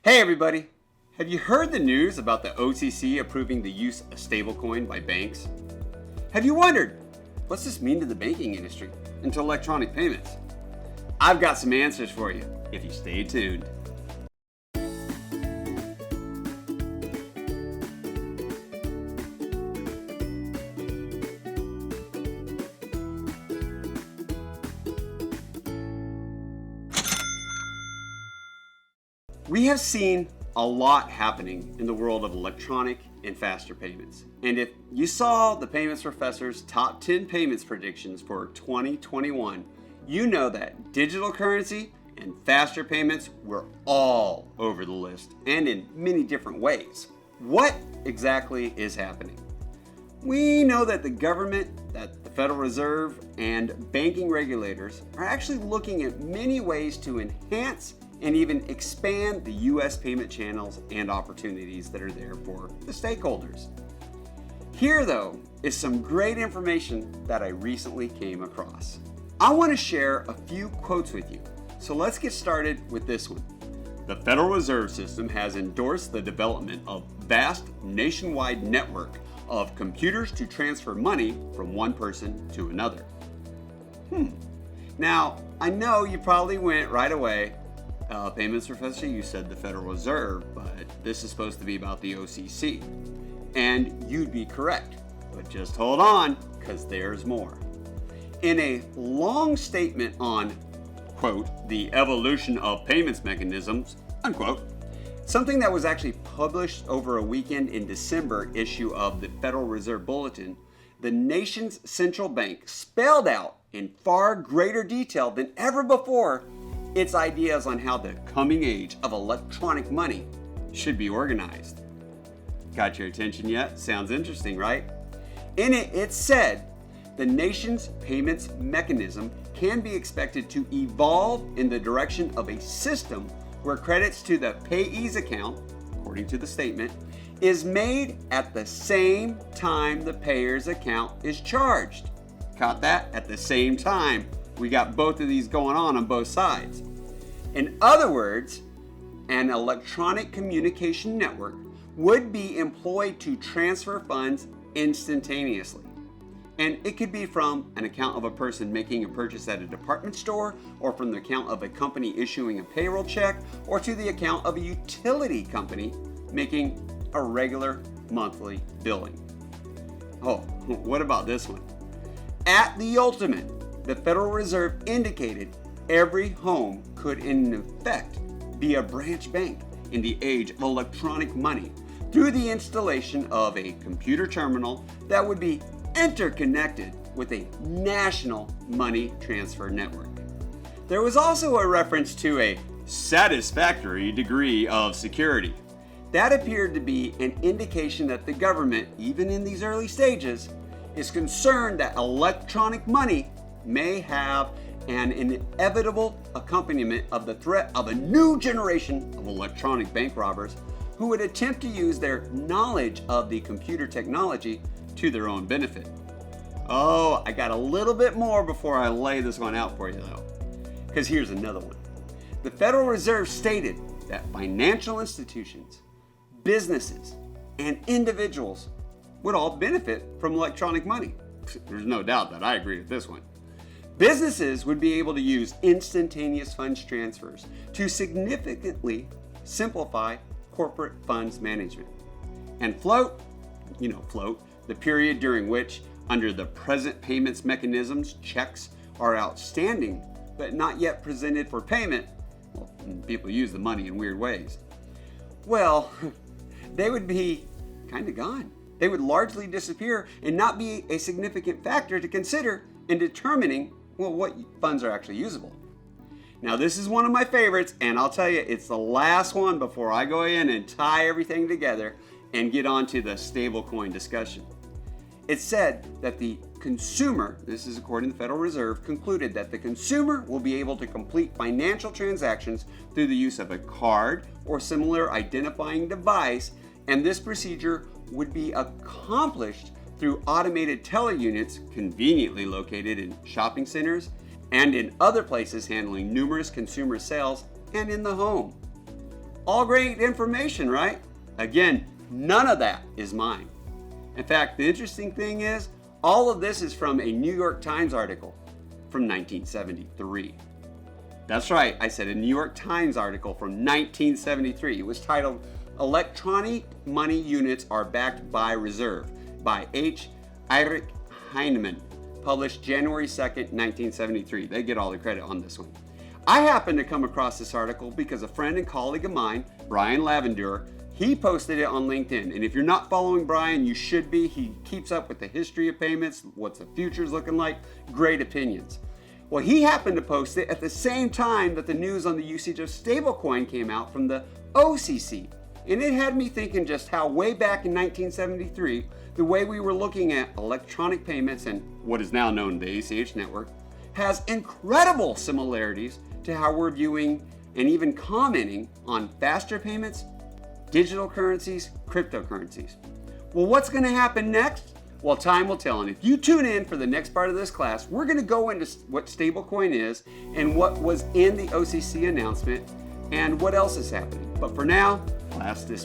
Hey everybody! Have you heard the news about the OCC approving the use of stablecoin by banks? Have you wondered, what's this mean to the banking industry and to electronic payments? I've got some answers for you if you stay tuned. We have seen a lot happening in the world of electronic and faster payments. And if you saw the Payments Professor's top 10 payments predictions for 2021, you know that digital currency and faster payments were all over the list and in many different ways. What exactly is happening? We know that the government, that the Federal Reserve, and banking regulators are actually looking at many ways to enhance and even expand the U.S. payment channels and opportunities that are there for the stakeholders. Here, though, is some great information that I recently came across. I want to share a few quotes with you, so let's get started with this one. The Federal Reserve System has endorsed the development of vast nationwide network of computers to transfer money from one person to another. Now, I know you probably went right away, Payments Professor, you said the Federal Reserve, but this is supposed to be about the OCC. And you'd be correct, but just hold on, because there's more. In a long statement on, quote, the evolution of payments mechanisms, unquote, something that was actually published over a weekend in December issue of the Federal Reserve Bulletin, the nation's central bank spelled out in far greater detail than ever before its ideas on how the coming age of electronic money should be organized. Got your attention yet? Sounds interesting, right? In it, it said the nation's payments mechanism can be expected to evolve in the direction of a system where credits to the payee's account, according to the statement, is made at the same time the payer's account is charged. Caught that? At the same time. We got both of these going on both sides. In other words, an electronic communication network would be employed to transfer funds instantaneously. And it could be from an account of a person making a purchase at a department store, or from the account of a company issuing a payroll check, or to the account of a utility company making a regular monthly billing. Oh, what about this one? At the ultimate, the Federal Reserve indicated every home could in effect be a branch bank in the age of electronic money through the installation of a computer terminal that would be interconnected with a national money transfer network. There was also a reference to a satisfactory degree of security. That appeared to be an indication that the government, even in these early stages, is concerned that electronic money may have an inevitable accompaniment of the threat of a new generation of electronic bank robbers who would attempt to use their knowledge of the computer technology to their own benefit. Oh, I got a little bit more before I lay this one out for you though, because here's another one. The Federal Reserve stated that financial institutions, businesses, and individuals would all benefit from electronic money. There's no doubt that I agree with this one. Businesses would be able to use instantaneous funds transfers to significantly simplify corporate funds management. And float, the period during which, under the present payments mechanisms, checks are outstanding but not yet presented for payment. Well, people use the money in weird ways. Well, they would be kind of gone. They would largely disappear and not be a significant factor to consider in determining, what funds are actually usable. Now, this is one of my favorites, and I'll tell you, it's the last one before I go in and tie everything together and get on to the stablecoin discussion. It said that the consumer, this is according to the Federal Reserve, concluded that the consumer will be able to complete financial transactions through the use of a card or similar identifying device, and this procedure would be accomplished through automated teller units conveniently located in shopping centers and in other places handling numerous consumer sales and in the home. All great information, right? Again, none of that is mine. In fact, the interesting thing is, all of this is from a New York Times article from 1973. That's right, I said a New York Times article from 1973. It was titled, Electronic Money Units Are Backed by Reserve by H. Erich Heinemann, published January 2nd, 1973. They get all the credit on this one. I happened to come across this article because a friend and colleague of mine, Brian Lavender, he posted it on LinkedIn. And if you're not following Brian, you should be. He keeps up with the history of payments, what's the future's looking like, great opinions. Well, he happened to post it at the same time that the news on the usage of stablecoin came out from the OCC. And it had me thinking just how way back in 1973, the way we were looking at electronic payments and what is now known the ACH network has incredible similarities to how we're viewing and even commenting on faster payments, digital currencies, cryptocurrencies. Well, what's going to happen next? Well, time will tell. And if you tune in for the next part of this class, we're going to go into what stablecoin is and what was in the OCC announcement and what else is happening. But for now, class dismissed.